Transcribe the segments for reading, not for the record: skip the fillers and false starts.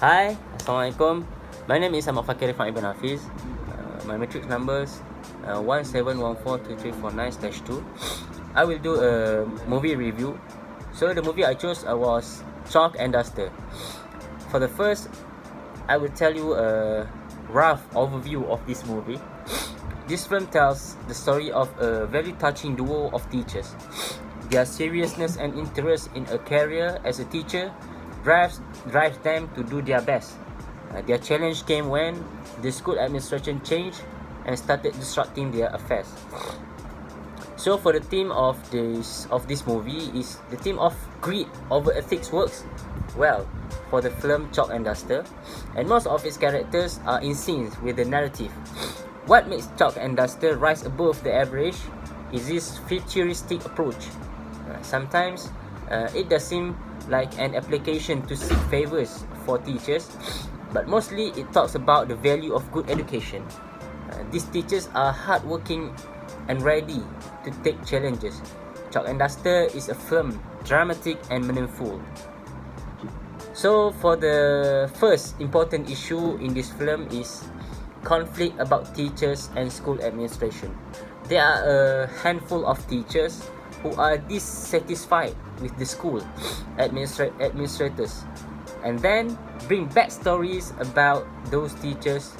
Hi, Assalamualaikum. My name is Ahmad Fakir Irfan Ibn Hafiz. My matrix numbers 17142349/2. I will do a movie review. So the movie I chose was Chalk and Duster. For the first, I will tell you a rough overview of this movie. This film tells the story of a very touching duo of teachers. Their seriousness and interest in a career as a teacher drives them to do their best. Their challenge came when the school administration changed and started disrupting their affairs. So for the theme of this movie is the theme of greed over ethics works well for the film Chalk and Duster, and most of its characters are in sync with the narrative. What makes Chalk and Duster rise above the average is this futuristic approach. Sometimes it does seem like an application to seek favors for teachers, but mostly it talks about the value of good education. These teachers are hardworking and ready to take challenges. Chalk and Duster is a film, dramatic and meaningful. So for the first important issue in this film is conflict about teachers and school administration. There are a handful of teachers who are dissatisfied with the school administrators, and then bring bad stories about those teachers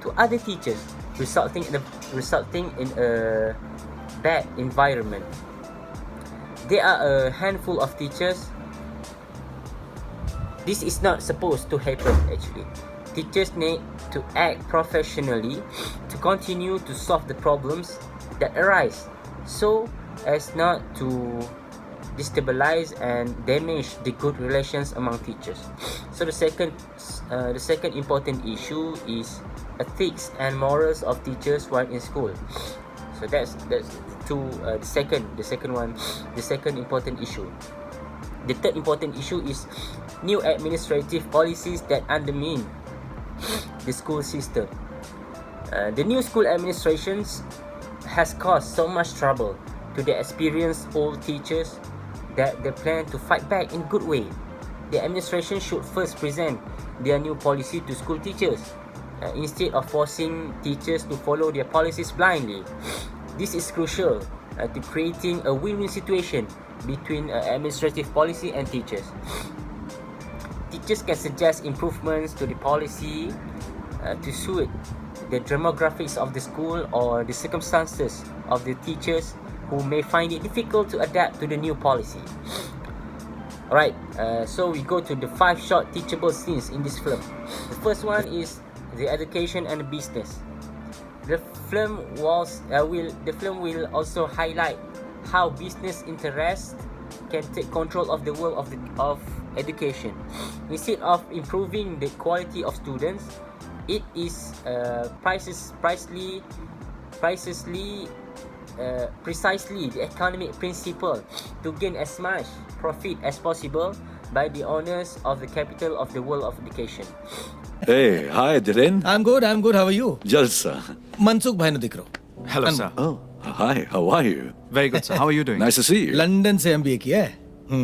to other teachers, resulting in a bad environment. There are a handful of teachers. This is not supposed to happen actually. Teachers need to act professionally to continue to solve the problems that arise, so as not to destabilize and damage the good relations among teachers. So the second important issue is ethics and morals of teachers while in school. So that's the second important issue. The third important issue is new administrative policies that undermine the school system. The new school administrations has caused so much trouble to the experienced old teachers that they plan to fight back in good way. The administration should first present their new policy to school teachers instead of forcing teachers to follow their policies blindly. This is crucial to creating a win-win situation between administrative policy and teachers. Teachers can suggest improvements to the policy to suit the demographics of the school or the circumstances of the teachers who may find it difficult to adapt to the new policy. Alright, so we go to the 5 short teachable scenes in this film. The first one is the education and the business. The film will also highlight how business interests can take control of the world of education. Instead of improving the quality of students, it is precisely the economic principle to gain as much profit as possible by the owners of the capital of the world of education. Hey, hi, Dhiren. I'm good. How are you? Jalsa. Mansukh bhai no dikro. Hello, sir. Oh, hi, how are you? Very good, sir. How are you doing? Nice to see you. London se MBA kiya hai.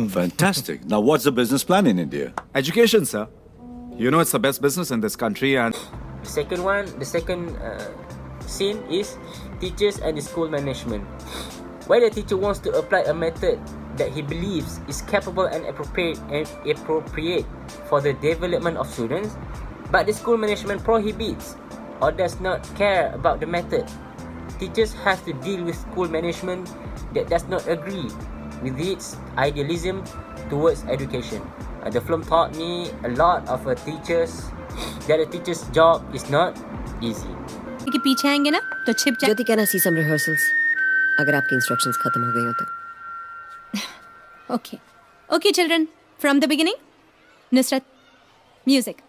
Fantastic. Now, what's the business plan in India? Education, sir. You know it's the best business in this country, and The second scene is teachers and the school management. Where the teacher wants to apply a method that he believes is capable and appropriate for the development of students, but the school management prohibits or does not care about the method. Teachers have to deal with school management that does not agree with its idealism towards education. The film taught me a lot of teachers that a teacher's job is not easy. कि पीछे आएंगे ना तो छिप जा. ज्योति, can I see some rehearsals? अगर आपकी instructions खत्म हो गई हो तो. Okay, children. From the beginning. Nusrat. Music.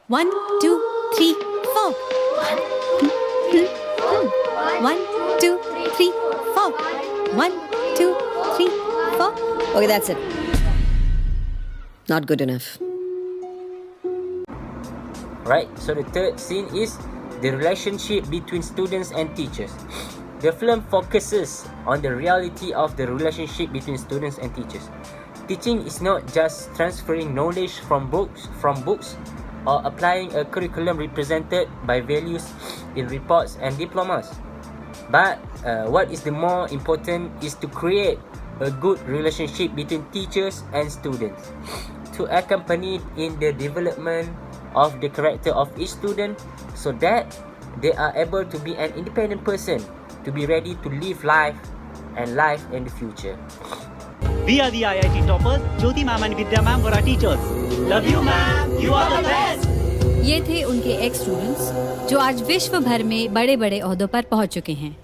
1, 2, 3, 4. 1, 2, 3, 4. 1, 2, 3, 4. Okay, that's it. Not good enough. Right, so the third scene is the relationship between students and teachers. The film focuses on the reality of the relationship between students and teachers. Teaching is not just transferring knowledge from books or applying a curriculum represented by values in reports and diplomas. But what is the more important is to create a good relationship between teachers and students, to accompany in the development of the character of each student so that they are able to be an independent person, to be ready to live life in the future. We are the IIT toppers, Jyoti ma'am and Vidya ma'am were our teachers. Love you ma'am, you are the best. ये थे उनके x students जो आज विश्व भर में बड़े बड़े ओहदों पर पहुंच चुके हैं।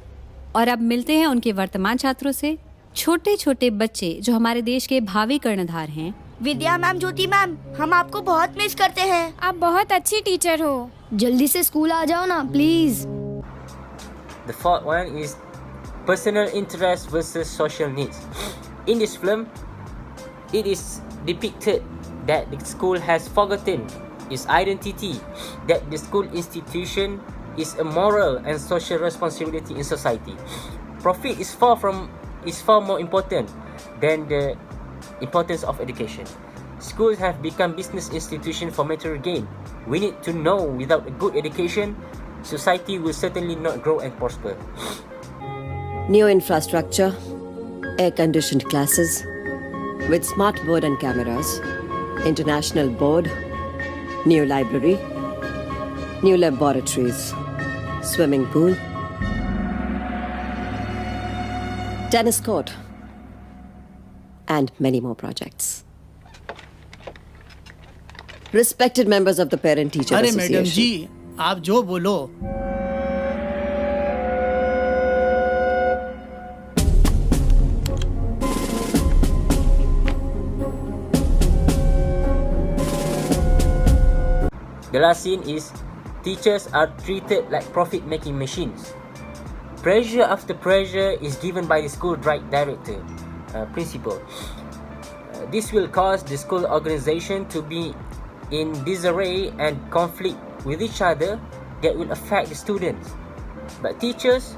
और अब मिलते हैं उनके वर्तमान छात्रों से, छोटे छोटे बच्चे जो हमारे देश के भावी कर्णधार हैं। विद्या मैम, ज्योति मैम, हम आपको बहुत मिस करते हैं। आप बहुत अच्छी टीचर हो। जल्दी से स्कूल आ जाओ ना please. The fourth one is personal interest versus social needs. In this film, it is depicted that the school has forgotten its identity, that the school institution is a moral and social responsibility in society. Profit is far more important than the importance of education. Schools have become business institutions for material gain. We need to know without a good education, society will certainly not grow and prosper. New infrastructure, air-conditioned classes, with smart board and cameras, international board, new library, new laboratories, swimming pool, tennis court, and many more projects. Respected members of the Parent-Teacher अरे Association. Madam जी, आप जो बोलो। The last scene is teachers are treated like profit-making machines. Pressure after pressure is given by the school director, principal. This will cause the school organization to be in disarray and conflict with each other that will affect the students. But teachers,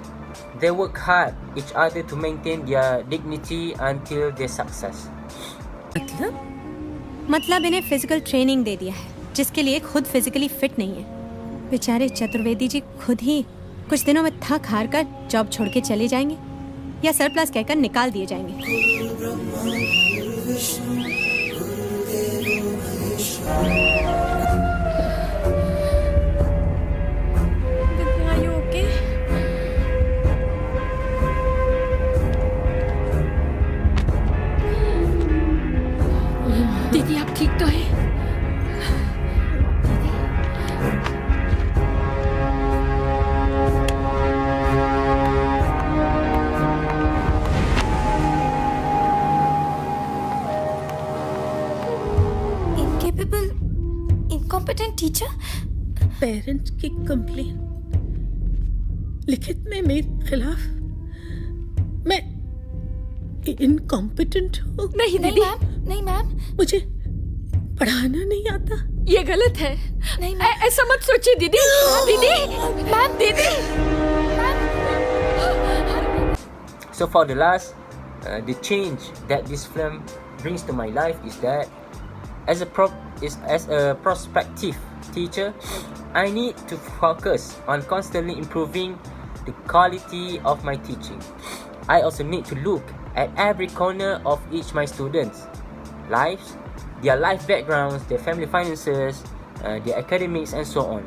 they work hard each other to maintain their dignity until their success. मतलब इन्हें physical training दे दिया है जिसके लिए खुद physically fit नहीं है। बेचारे चतुर्वेदी जी खुद ही कुछ दिनों में थक हार कर जॉब छोड़ के चले जाएंगे या सरप्लस कहकर निकाल दिए जाएंगे। दीदी आप ठीक तो है? Incompetent teacher. पेरेंट्स की कंप्लेन लिखित में मेरे खिलाफ। मैं इनकॉम्पिटेंट हूँ? नहीं दीदी, नहीं मैम, मुझे पढ़ाना नहीं आता। ये गलत है। नहीं मैम, ऐसा मत सोचिए दीदी। दीदी, मैम, दीदी। So for the last, the change that this film brings to my life is that as a prospective teacher, I need to focus on constantly improving the quality of my teaching. I also need to look at every corner of each my students' lives, their life backgrounds, their family finances, their academics, and so on.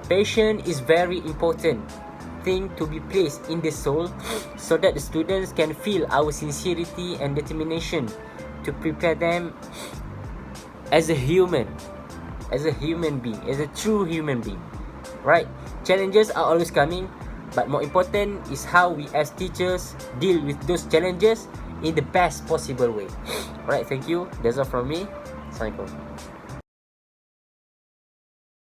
Patience is very important thing to be placed in the soul so that the students can feel our sincerity and determination to prepare them as a human being, as a true human being. Right? Challenges are always coming, but more important is how we as teachers deal with those challenges in the best possible way. Alright, thank you. That's all from me. Assalamualaikum.